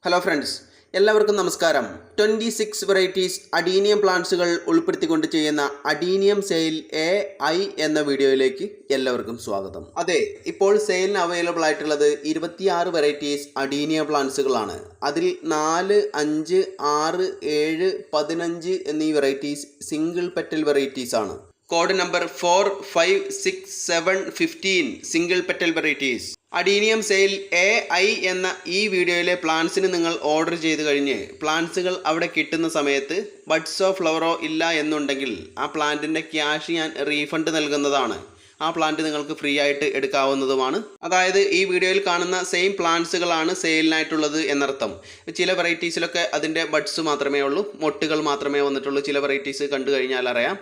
Hello friends, എല്ലാവർക്കും നമസ്കാരം. 26 varieties adenium പ്ലാന്റ്സുകൾ ഉൾപ്പെടുത്തിക്കൊണ്ട് ചെയ്യുന്ന അഡീനിയം സെയിൽ AI എന്ന വീഡിയോയിലേക്ക് എല്ലാവർക്കും സ്വാഗതം. അതെ, ഇപ്പോൾ സെയിലിന് അവൈലബിൾ ആയിട്ടുള്ളത് 26 വെറൈറ്റീസ് അഡീനിയം പ്ലാന്റ്സുകളാണ്. അതിൽ 4, 5, 6, 7, 15 എന്നീ വെറൈറ്റീസ് സിംഗിൾ പെറ്റൽ വെറൈറ്റീസ് ആണ്. Code number 4, 5, 6, 7, 15 single petal varieties. Adenium sale AI എന്ന ഈ വീഡിയോയിലെ പ്ലാന്റ്സിന് നിങ്ങൾ ഓർഡർ ചെയ്ത് കഴിഞ്ഞ് പ്ലാന്റ്സുകൾ അവിടെ കിട്ടുന്ന സമയത്ത് ബഡ്സോ ഫ്ലവറോ ഇല്ല എന്നുണ്ടെങ്കിൽ ആ പ്ലാന്റിൻ്റെ ക്യാഷ് ഞാൻ റീഫണ്ട് നൽകുന്നതാണ്. ആ പ്ലാന്റ് നിങ്ങൾക്ക് ഫ്രീ ആയിട്ട് എടുക്കാവുന്നതുമാണ്. അതായത് ഈ വീഡിയോയിൽ കാണുന്ന സെയിം പ്ലാന്റ്സുകളാണ് സെയിലിനായിട്ടുള്ളത് എന്നർത്ഥം. ചില വെറൈറ്റീസിലൊക്കെ അതിൻ്റെ ബഡ്സ് മാത്രമേ ഉള്ളൂ, മൊട്ടുകൾ മാത്രമേ വന്നിട്ടുള്ളൂ. ചില വെറൈറ്റീസ് കണ്ടു കഴിഞ്ഞാൽ അറിയാം.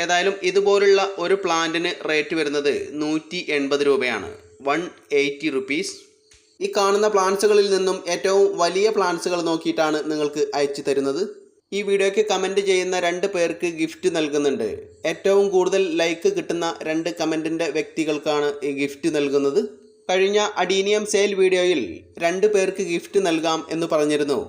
ഏതായാലും ഇതുപോലുള്ള ഒരു പ്ലാന്റിന് റേറ്റ് വരുന്നത് 180 രൂപയാണ്, 180 റുപ്പീസ്. ഈ കാണുന്ന പ്ലാന്റ്സുകളിൽ നിന്നും ഏറ്റവും വലിയ പ്ലാന്റ്സുകൾ നോക്കിയിട്ടാണ് നിങ്ങൾക്ക് അയച്ചു തരുന്നത്. ഈ വീഡിയോയ്ക്ക് കമൻറ്റ് ചെയ്യുന്ന 2 പേർക്ക് ഗിഫ്റ്റ് നൽകുന്നുണ്ട്. ഏറ്റവും കൂടുതൽ ലൈക്ക് കിട്ടുന്ന 2 കമൻറ്റിൻ്റെ വ്യക്തികൾക്കാണ് ഈ ഗിഫ്റ്റ് നൽകുന്നത്. കഴിഞ്ഞ അഡീനിയം സെയിൽ വീഡിയോയിൽ 2 പേർക്ക് ഗിഫ്റ്റ് നൽകാം എന്ന് പറഞ്ഞിരുന്നു.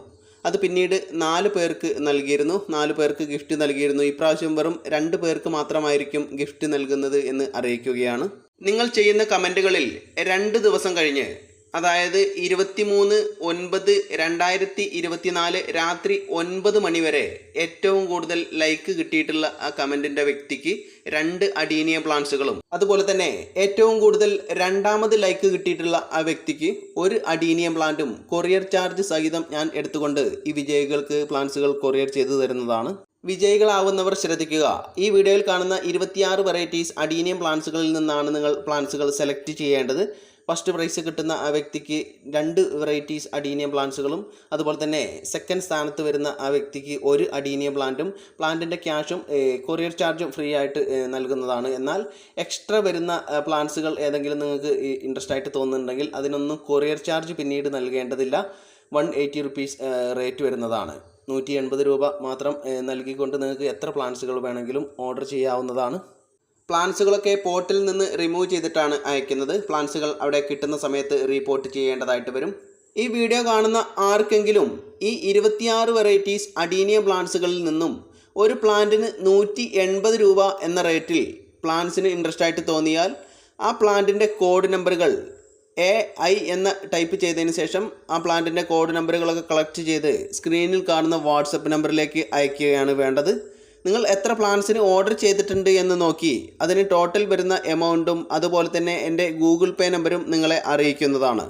അത് പിന്നീട് 4 പേർക്ക് നൽകിയിരുന്നു. 4 പേർക്ക് ഗിഫ്റ്റ് നൽകിയിരുന്നു. ഇപ്രാവശ്യം വെറും 2 പേർക്ക് മാത്രമായിരിക്കും ഗിഫ്റ്റ് നൽകുന്നത് എന്ന് അറിയിക്കുകയാണ്. നിങ്ങൾ ചെയ്യുന്ന കമൻറ്റുകളിൽ 2 ദിവസം കഴിഞ്ഞ്, അതായത് 23/9/2024 രാത്രി 9 മണി വരെ ഏറ്റവും കൂടുതൽ ലൈക്ക് കിട്ടിയിട്ടുള്ള ആ കമൻറ്റിൻ്റെ വ്യക്തിക്ക് 2 അഡീനിയം പ്ലാന്റ്സുകളും, അതുപോലെ തന്നെ ഏറ്റവും കൂടുതൽ രണ്ടാമത് ലൈക്ക് കിട്ടിയിട്ടുള്ള ആ വ്യക്തിക്ക് 1 അഡീനിയം പ്ലാന്റും കൊറിയർ ചാർജ് സഹിതം ഞാൻ എടുത്തുകൊണ്ട് ഈ വിജയികൾക്ക് പ്ലാന്റ്സുകൾ കൊറിയർ ചെയ്തു തരുന്നതാണ്. വിജയികളാവുന്നവർ ശ്രദ്ധിക്കുക. ഈ വീഡിയോയിൽ കാണുന്ന 26 വെറൈറ്റീസ് അഡീനിയം പ്ലാന്റ്സുകളിൽ നിന്നാണ് നിങ്ങൾ പ്ലാന്റ്സുകൾ സെലക്ട് ചെയ്യേണ്ടത്. ഫസ്റ്റ് പ്രൈസ് കിട്ടുന്ന ആ വ്യക്തിക്ക് 2 വെറൈറ്റീസ് അഡീനിയം പ്ലാന്റ്സുകളും, അതുപോലെ തന്നെ സെക്കൻഡ് സ്ഥാനത്ത് വരുന്ന ആ വ്യക്തിക്ക് 1 അഡീനിയം പ്ലാന്റും, പ്ലാന്റിൻ്റെ ക്യാഷും കൊറിയർ ചാർജും ഫ്രീ ആയിട്ട് നൽകുന്നതാണ്. എന്നാൽ എക്സ്ട്രാ വരുന്ന പ്ലാന്റ്സുകൾ ഏതെങ്കിലും നിങ്ങൾക്ക് ഇൻട്രസ്റ്റ് ആയിട്ട് തോന്നുന്നുണ്ടെങ്കിൽ അതിനൊന്നും കൊറിയർ ചാർജ് പിന്നീട് നൽകേണ്ടതില്ല. 180 റുപ്പീസ് റേറ്റ് വരുന്നതാണ്. 180 രൂപ മാത്രം നൽകിക്കൊണ്ട് നിങ്ങൾക്ക് എത്ര പ്ലാന്റ്സുകൾ വേണമെങ്കിലും ഓർഡർ ചെയ്യാവുന്നതാണ്. പ്ലാന്റ്സുകളൊക്കെ പോട്ടിൽ നിന്ന് റിമൂവ് ചെയ്തിട്ടാണ് അയക്കുന്നത്. പ്ലാന്റ്സുകൾ അവിടെ കിട്ടുന്ന സമയത്ത് റീപോർട്ട് ചെയ്യേണ്ടതായിട്ട് വരും. ഈ വീഡിയോ കാണുന്ന ആർക്കെങ്കിലും ഈ 26 വെറൈറ്റീസ് അഡീനിയം പ്ലാന്റ്സുകളിൽ നിന്നും ഒരു പ്ലാന്റിന് 180 രൂപ എന്ന റേറ്റിൽ പ്ലാന്റ്സിന് ഇൻട്രസ്റ്റ് ആയിട്ട് തോന്നിയാൽ ആ പ്ലാന്റിൻ്റെ കോഡ് നമ്പറുകൾ AI എന്ന് ടൈപ്പ് ചെയ്തതിന് ശേഷം ആ പ്ലാന്റിൻ്റെ കോഡ് നമ്പറുകളൊക്കെ കളക്ട് ചെയ്ത് സ്ക്രീനിൽ കാണുന്ന വാട്സപ്പ് നമ്പറിലേക്ക് അയക്കുകയാണ് വേണ്ടത്. നിങ്ങൾ എത്ര പ്ലാന്റ്സിന് ഓർഡർ ചെയ്തിട്ടുണ്ട് എന്ന് നോക്കി അതിന് ടോട്ടൽ വരുന്ന എമൗണ്ടും അതുപോലെ തന്നെ എൻ്റെ ഗൂഗിൾ പേ നമ്പറും നിങ്ങളെ അറിയിക്കുന്നതാണ്.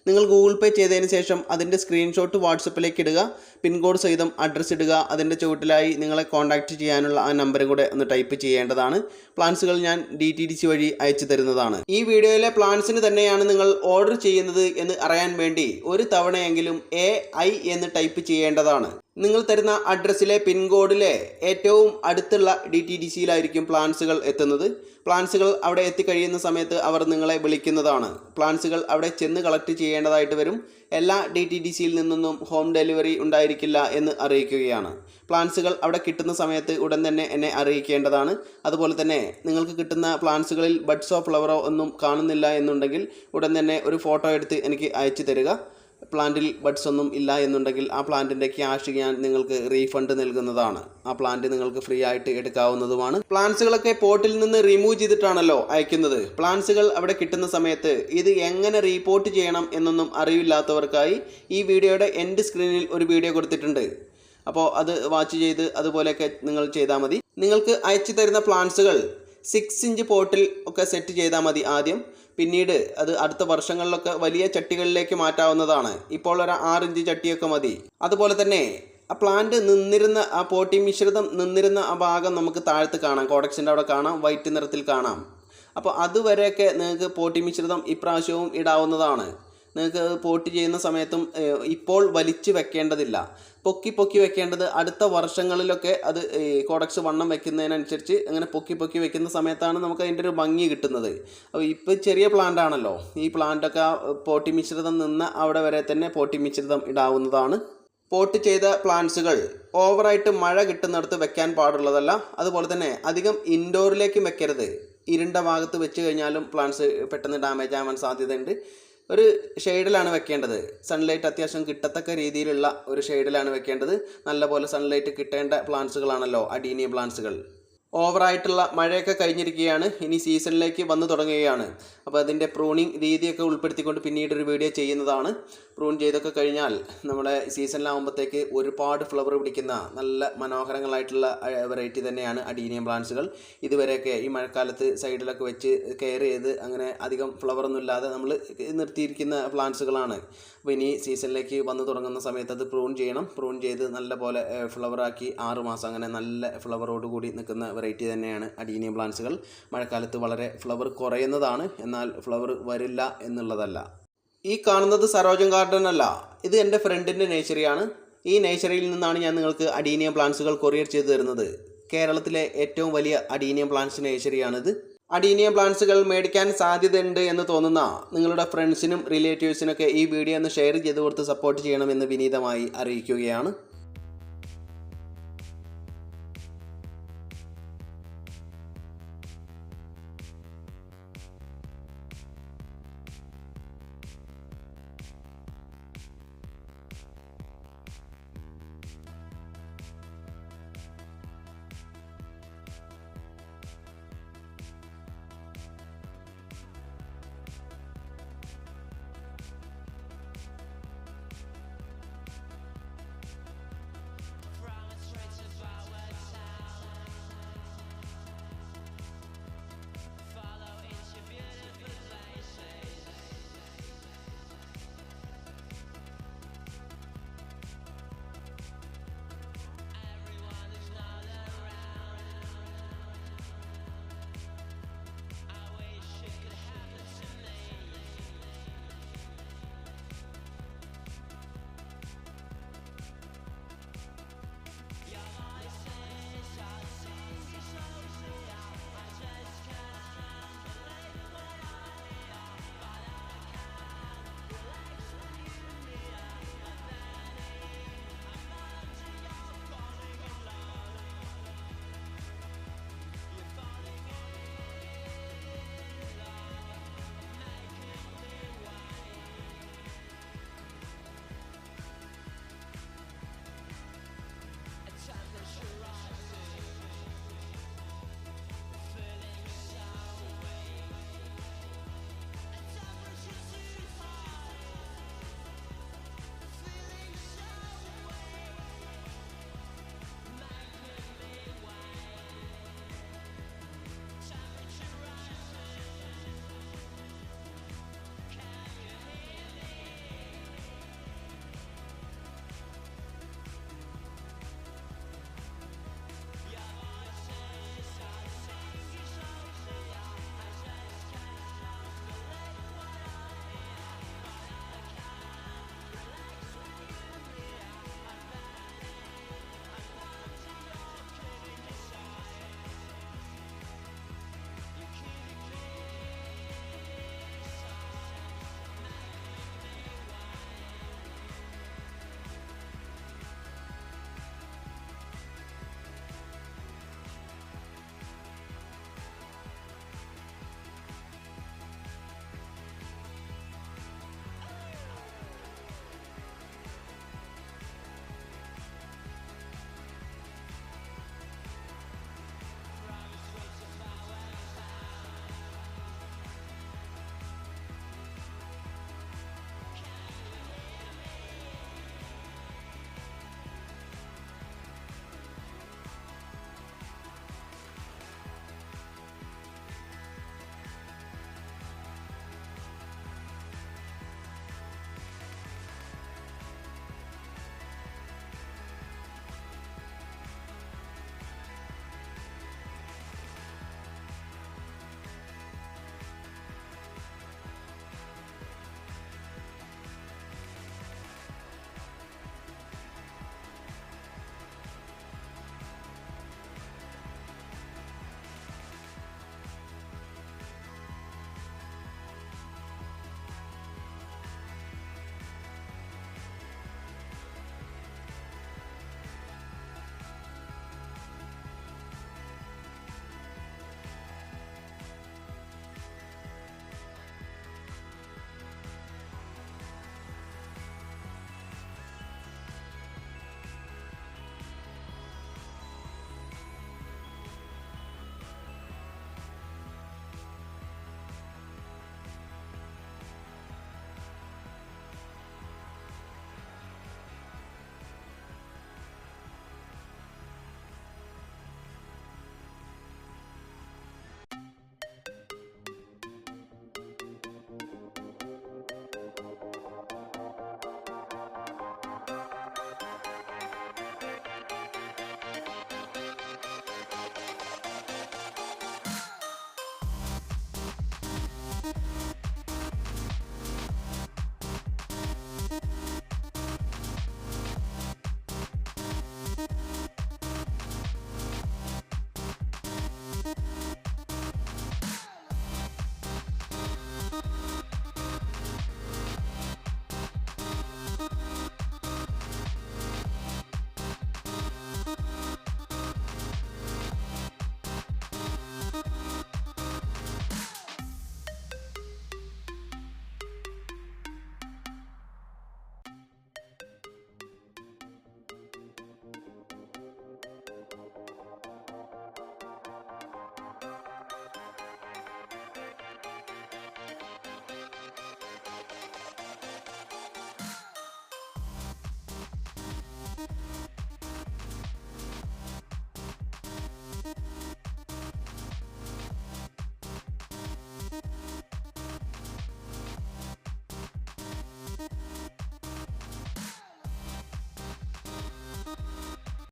നിങ്ങൾ ഗൂഗിൾ പേ ചെയ്തതിന് ശേഷം അതിൻ്റെ സ്ക്രീൻഷോട്ട് വാട്സപ്പിലേക്ക് ഇടുക, പിൻകോഡ് സഹിതം അഡ്രസ്സ് ഇടുക. അതിൻ്റെ ചുവട്ടിലായി നിങ്ങളെ കോൺടാക്റ്റ് ചെയ്യാനുള്ള ആ നമ്പറും കൂടെ ഒന്ന് ടൈപ്പ് ചെയ്യേണ്ടതാണ്. പ്ലാന്റ്സുകൾ ഞാൻ DTDC വഴി അയച്ചു തരുന്നതാണ്. ഈ വീഡിയോയിലെ പ്ലാന്റ്സിന് തന്നെയാണ് നിങ്ങൾ ഓർഡർ ചെയ്യുന്നത് എന്ന് അറിയാൻ വേണ്ടി ഒരു തവണയെങ്കിലും AI എന്ന് ടൈപ്പ് ചെയ്യേണ്ടതാണ്. നിങ്ങൾ തരുന്ന അഡ്രസ്സിലെ പിൻകോഡിലെ ഏറ്റവും അടുത്തുള്ള DTDCയിലായിരിക്കും പ്ലാന്റ്സുകൾ എത്തുന്നത്. പ്ലാന്റ്സുകൾ അവിടെ എത്തിക്കഴിയുന്ന സമയത്ത് അവർ നിങ്ങളെ വിളിക്കുന്നതാണ്. പ്ലാന്റ്സുകൾ അവിടെ ചെന്ന് കളക്ട് ചെയ്യേണ്ടതായിട്ട് വരും. എല്ലാ DTDCയിൽ നിന്നൊന്നും ഹോം ഡെലിവറി ഉണ്ടായിരിക്കില്ല എന്ന് അറിയിക്കുകയാണ്. പ്ലാന്റ്സുകൾ അവിടെ കിട്ടുന്ന സമയത്ത് ഉടൻ തന്നെ എന്നെ അറിയിക്കേണ്ടതാണ്. അതുപോലെ തന്നെ നിങ്ങൾക്ക് കിട്ടുന്ന പ്ലാന്റ്സുകളിൽ ബഡ്സോ ഫ്ലവറോ ഒന്നും കാണുന്നില്ല എന്നുണ്ടെങ്കിൽ ഉടൻ തന്നെ ഒരു ഫോട്ടോ എടുത്ത് എനിക്ക് അയച്ചു തരിക. പ്ലാന്റിൽ ബഡ്സ് ഒന്നും ഇല്ല എന്നുണ്ടെങ്കിൽ ആ പ്ലാന്റിൻ്റെ ക്യാഷ് ഞാൻ നിങ്ങൾക്ക് റീഫണ്ട് നൽകുന്നതാണ്. ആ പ്ലാന്റ് നിങ്ങൾക്ക് ഫ്രീ ആയിട്ട് എടുക്കാവുന്നതുമാണ്. പ്ലാന്റ്സുകളൊക്കെ പോട്ടിൽ നിന്ന് റിമൂവ് ചെയ്തിട്ടാണല്ലോ അയക്കുന്നത്. പ്ലാന്റ്സുകൾ അവിടെ കിട്ടുന്ന സമയത്ത് ഇത് എങ്ങനെ റീപോർട്ട് ചെയ്യണം എന്നൊന്നും അറിയില്ലാത്തവർക്കായി ഈ വീഡിയോയുടെ എൻഡ് സ്ക്രീനിൽ ഒരു വീഡിയോ കൊടുത്തിട്ടുണ്ട്. അപ്പോൾ അത് വാച്ച് ചെയ്ത് അതുപോലെയൊക്കെ നിങ്ങൾ ചെയ്താൽ മതി. നിങ്ങൾക്ക് അയച്ചു തരുന്ന പ്ലാന്റ്സുകൾ 6 ഇഞ്ച് പോട്ടിൽ ഒക്കെ സെറ്റ് ചെയ്താൽ മതി ആദ്യം. പിന്നീട് അത് അടുത്ത വർഷങ്ങളിലൊക്കെ വലിയ ചട്ടികളിലേക്ക് മാറ്റാവുന്നതാണ്. ഇപ്പോൾ ഒരു 6 ഇഞ്ച് ചട്ടിയൊക്കെ മതി. അതുപോലെ തന്നെ ആ പ്ലാന്റ് നിന്നിരുന്ന ആ പോട്ടി മിശ്രിതം നിന്നിരുന്ന ആ ഭാഗം നമുക്ക് താഴത്ത് കാണാം, കോഡക്സിൻ്റെ അവിടെ കാണാം, വൈറ്റ് നിറത്തിൽ കാണാം. അപ്പോൾ അതുവരെയൊക്കെ നിങ്ങൾക്ക് പോട്ടി മിശ്രിതം ഇപ്രാവശ്യവും ഇടാവുന്നതാണ്. നിങ്ങൾക്ക് പോട്ട് ചെയ്യുന്ന സമയത്തും ഇപ്പോൾ വലിച്ചു വെക്കേണ്ടതില്ല, പൊക്കി വെക്കേണ്ടത് അടുത്ത വർഷങ്ങളിലൊക്കെ. അത് കോഡക്സ് വണ്ണം വെക്കുന്നതിനനുസരിച്ച് അങ്ങനെ പൊക്കി വെക്കുന്ന സമയത്താണ് നമുക്ക് അതിൻ്റെ ഒരു ഭംഗി കിട്ടുന്നത്. അപ്പോൾ ഇപ്പോൾ ചെറിയ പ്ലാന്റ് ആണല്ലോ, ഈ പ്ലാന്റൊക്കെ പോട്ടി മിശ്രിതം നിന്ന് അവിടെ വരെ തന്നെ പോട്ടി മിശ്രിതം ഇടാവുന്നതാണ്. പോട്ട് ചെയ്ത പ്ലാന്റ്സുകൾ ഓവറായിട്ട് മഴ കിട്ടുന്നിടത്ത് വെക്കാൻ പാടുള്ളതല്ല. അതുപോലെ തന്നെ അധികം ഇൻഡോറിലേക്ക് വെക്കരുത്. ഇരുണ്ട ഭാഗത്ത് വെച്ച് കഴിഞ്ഞാലും പ്ലാന്റ്സ് പെട്ടെന്ന് ഡാമേജ് ആവാൻ സാധ്യതയുണ്ട്. ഒരു ഷെയ്ഡിലാണ് വെക്കേണ്ടത്. സൺലൈറ്റ് അത്യാവശ്യം കിട്ടത്തക്ക രീതിയിലുള്ള ഒരു ഷെയ്ഡിലാണ് വെക്കേണ്ടത്. നല്ലപോലെ സൺലൈറ്റ് കിട്ടേണ്ട പ്ലാന്റ്സുകളാണല്ലോ അഡീനിയ പ്ലാന്റ്സുകൾ. ഓവറായിട്ടുള്ള മഴയൊക്കെ കഴിഞ്ഞിരിക്കുകയാണ്, ഇനി സീസണിലേക്ക് വന്നു തുടങ്ങുകയാണ്. അപ്പോൾ അതിൻ്റെ പ്രൂണിങ് രീതിയൊക്കെ ഉൾപ്പെടുത്തിക്കൊണ്ട് പിന്നീടൊരു വീഡിയോ ചെയ്യുന്നതാണ്. പ്രൂൺ ചെയ്തൊക്കെ കഴിഞ്ഞാൽ നമ്മുടെ സീസണിലാകുമ്പോഴത്തേക്ക് ഒരുപാട് ഫ്ലവർ പിടിക്കുന്ന നല്ല മനോഹരങ്ങളായിട്ടുള്ള വെറൈറ്റി തന്നെയാണ് അഡീനിയം പ്ലാന്റ്സുകൾ. ഇതുവരെയൊക്കെ ഈ മഴക്കാലത്ത് സൈഡിലൊക്കെ വെച്ച് കെയർ ചെയ്ത് അങ്ങനെ അധികം ഫ്ലവറൊന്നും ഇല്ലാതെ നമ്മൾ നിർത്തിയിരിക്കുന്ന പ്ലാന്റ്സുകളാണ്. അപ്പോൾ ഇനി സീസണിലേക്ക് വന്നു തുടങ്ങുന്ന സമയത്ത് അത് പ്രൂൺ ചെയ്യണം. പ്രൂൺ ചെയ്ത് നല്ല പോലെ ഫ്ലവറാക്കി 6 മാസം അങ്ങനെ നല്ല ഫ്ലവറോട് കൂടി നിൽക്കുന്ന വെറൈറ്റി തന്നെയാണ് അഡീനിയം പ്ലാന്റ്സുകൾ. മഴക്കാലത്ത് വളരെ ഫ്ലവർ കുറയുന്നതാണ്, എന്നാൽ ഫ്ലവർ വരില്ല എന്നുള്ളതല്ല. ഈ കാണുന്നത് സരോജം ഗാർഡൻ അല്ല, ഇത് എൻ്റെ ഫ്രണ്ടിൻ്റെ നേഴ്സറിയാണ്. ഈ നേഴ്സറിയിൽ നിന്നാണ് ഞാൻ നിങ്ങൾക്ക് അഡീനിയം പ്ലാന്റ്സുകൾ കൊറിയർ ചെയ്തു തരുന്നത്. കേരളത്തിലെ ഏറ്റവും വലിയ അഡീനിയം പ്ലാന്റ്സ് നേഴ്സറിയാണിത്. അഡീനിയം പ്ലാന്റ്സുകൾ മേടിക്കാൻ സാധ്യതയുണ്ട് എന്ന് തോന്നുന്ന നിങ്ങളുടെ ഫ്രണ്ട്സിനും റിലേറ്റീവ്സിനൊക്കെ ഈ വീഡിയോ ഒന്ന് ഷെയർ ചെയ്ത് കൊടുത്ത് സപ്പോർട്ട് ചെയ്യണമെന്ന് വിനീതമായി അറിയിക്കുകയാണ്.